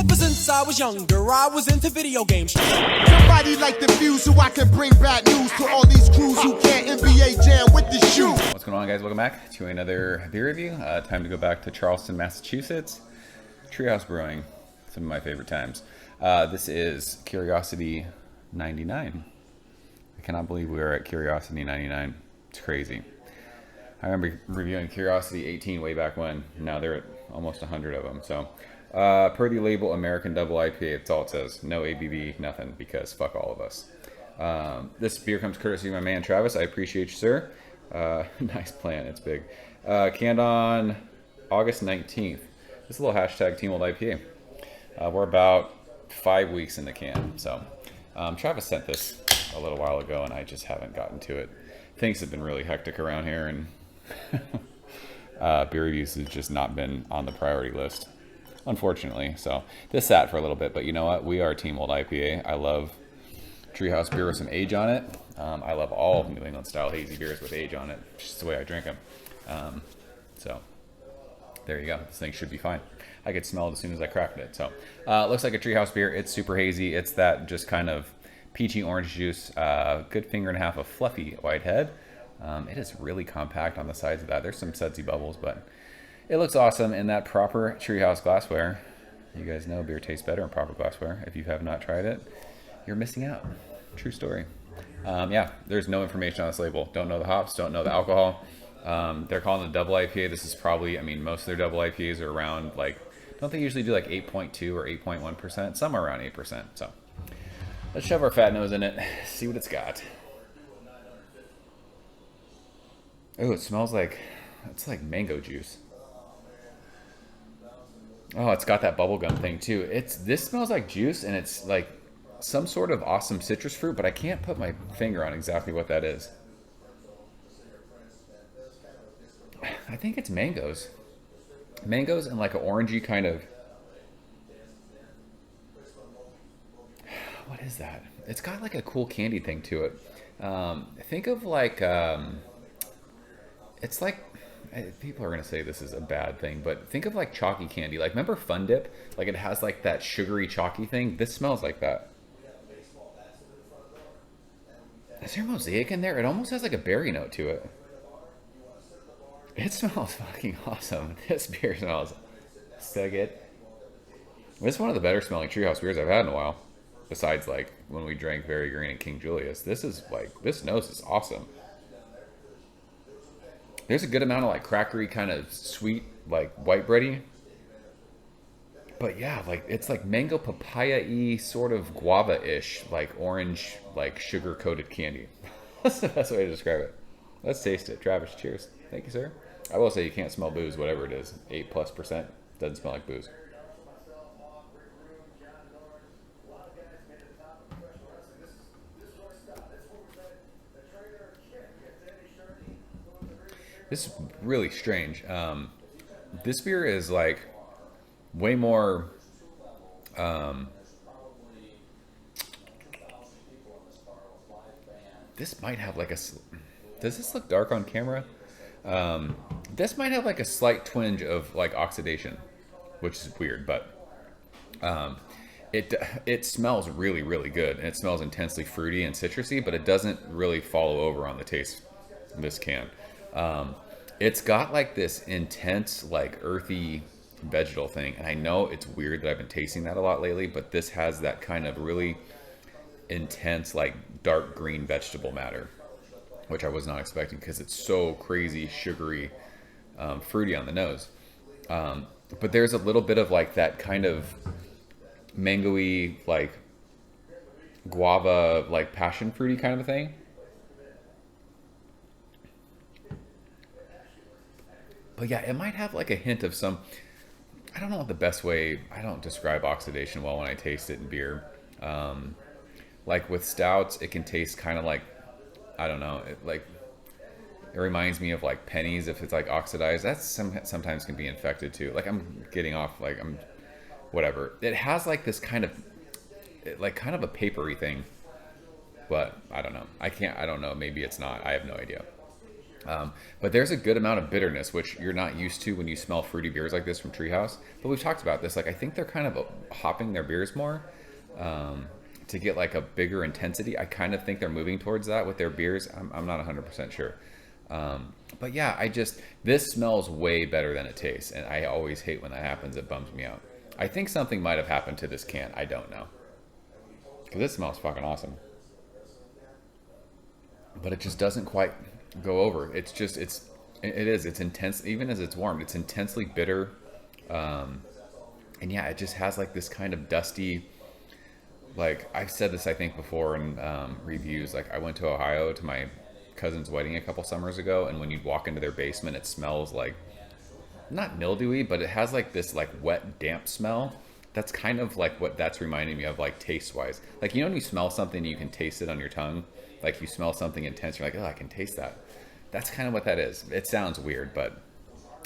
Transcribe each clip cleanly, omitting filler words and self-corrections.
Ever since I was younger, I was into video games. Somebody like the Fuse so I can bring bad news to all these crews who can't NBA jam with the shoe. What's going on, guys? Welcome back to another beer review. Time to go back to Charleston, Massachusetts. Treehouse Brewing, some of my favorite times. This is Curiosity 99. I cannot believe we are at Curiosity 99. It's crazy. I remember reviewing Curiosity 18 way back when. Now they're at almost 100 of them. So, per the label, American Double IPA, it's all it says. No ABV, nothing, because fuck all of us. This beer comes courtesy of my man Travis. I appreciate you, sir. Nice plant, it's big. Canned on August 19th. This is a little hashtag Team Old IPA. We're about 5 weeks in the can. So, Travis sent this a little while ago, and I just haven't gotten to it. Things have been really hectic around here, and beer reviews has just not been on the priority list, unfortunately. So this sat for a little bit, but you know what? We are Team Old IPA. I love Treehouse beer with some age on it. I love all New England style hazy beers with age on it. It's just the way I drink them. So there you go. This thing should be fine. I could smell it as soon as I cracked it. So it looks like a Treehouse beer. It's super hazy. It's that just kind of peachy orange juice, good finger and a half of fluffy white head. It is really compact on the sides of that. There's some sudsy bubbles, but it looks awesome in that proper Treehouse glassware. You guys know beer tastes better in proper glassware. If you have not tried it, you're missing out. True story. Yeah, there's no information on this label. Don't know the hops, don't know the alcohol. They're calling it a double IPA. This is probably, I mean, most of their double IPAs are around like, don't they usually do like 8.2 or 8.1%? Some are around 8%. So let's shove our fat nose in it, see what it's got. Oh, it smells like, it's like mango juice. Oh, it's got that bubblegum thing too. This smells like juice, and it's like some sort of awesome citrus fruit, but I can't put my finger on exactly what that is. I think it's mangoes. Mangoes and like an orangey kind of, what is that? It's got like a cool candy thing to it. Think of like, it's like, people are going to say this is a bad thing, but think of like chalky candy. Like, remember Fun Dip? Like, it has like that sugary chalky thing. This smells like that. Is there mosaic in there? It almost has like a berry note to it. It smells fucking awesome. This beer smells so good. This is one of the better smelling Treehouse beers I've had in a while. Besides like when we drank Very Green and King Julius. This is like, this nose is awesome. There's a good amount of like crackery kind of sweet, like white bready. But yeah, like it's like mango papaya-y, sort of guava-ish, like orange, like sugar-coated candy. That's the best way to describe it. Let's taste it. Travis, cheers. Thank you, sir. I will say you can't smell booze, whatever it is. 8+%. Doesn't smell like booze. This is really strange. This beer is like way more this might have like a, does this look dark on camera? This might have like a slight twinge of like oxidation, which is weird, but it smells really, really good, and it smells intensely fruity and citrusy, but it doesn't really follow over on the taste in this can. It's got like this intense, like earthy vegetal thing, and I know it's weird that I've been tasting that a lot lately, but this has that kind of really intense, like dark green vegetable matter, which I was not expecting because it's so crazy sugary, fruity on the nose. But there's a little bit of like that kind of mango-y, like guava, like passion fruity kind of a thing. But yeah, it might have like a hint of some, I don't know what the best way, I don't describe oxidation well when I taste it in beer. Like with stouts, it can taste kind of like, I don't know, it reminds me of like pennies if it's like oxidized. That's sometimes can be infected too. Like I'm getting off, like I'm, whatever. It has like this kind of, like kind of a papery thing, but I don't know. I don't know. Maybe it's not. I have no idea. But there's a good amount of bitterness, which you're not used to when you smell fruity beers like this from Treehouse. But we've talked about this. Like, I think they're kind of hopping their beers more to get like a bigger intensity. I kind of think they're moving towards that with their beers. I'm not 100% sure. But yeah, this smells way better than it tastes. And I always hate when that happens. It bums me out. I think something might have happened to this can. I don't know. Because it smells fucking awesome. But it just doesn't quite go over. It's intense. Even as it's warmed, it's intensely bitter. And yeah, it just has like this kind of dusty, like I've said this, I think before in reviews, like I went to Ohio to my cousin's wedding a couple summers ago. And when you walk into their basement, it smells like, not mildewy, but it has like this like wet, damp smell. That's kind of like what that's reminding me of, like taste wise. Like, you know, when you smell something and you can taste it on your tongue, like you smell something intense, you're like, oh, I can taste that. That's kind of what that is. It sounds weird, but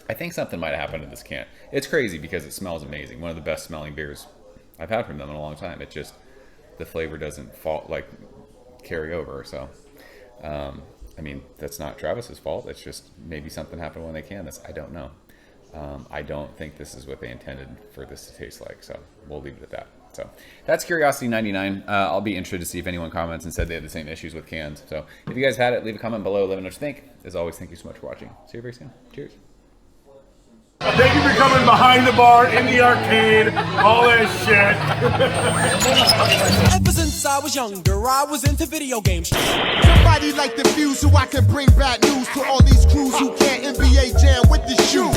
I think something might have happened to this can. It's crazy because it smells amazing. One of the best smelling beers I've had from them in a long time. It just, the flavor doesn't carry over. So, I mean, that's not Travis's fault. It's just maybe something happened when they canned this. I don't know. I don't think this is what they intended for this to taste like, so we'll leave it at that. So that's Curiosity 99. I'll be interested to see if anyone comments and said they had the same issues with cans. So if you guys had it, leave a comment below. Let me know what you think. As always, thank you so much for watching. See you very soon. Cheers. Thank you for coming behind the bar, in the arcade, all that shit. Ever since I was younger, I was into video games. Somebody like the Fuse so I can bring bad news to all these crews who can't NBA jam with the shoe.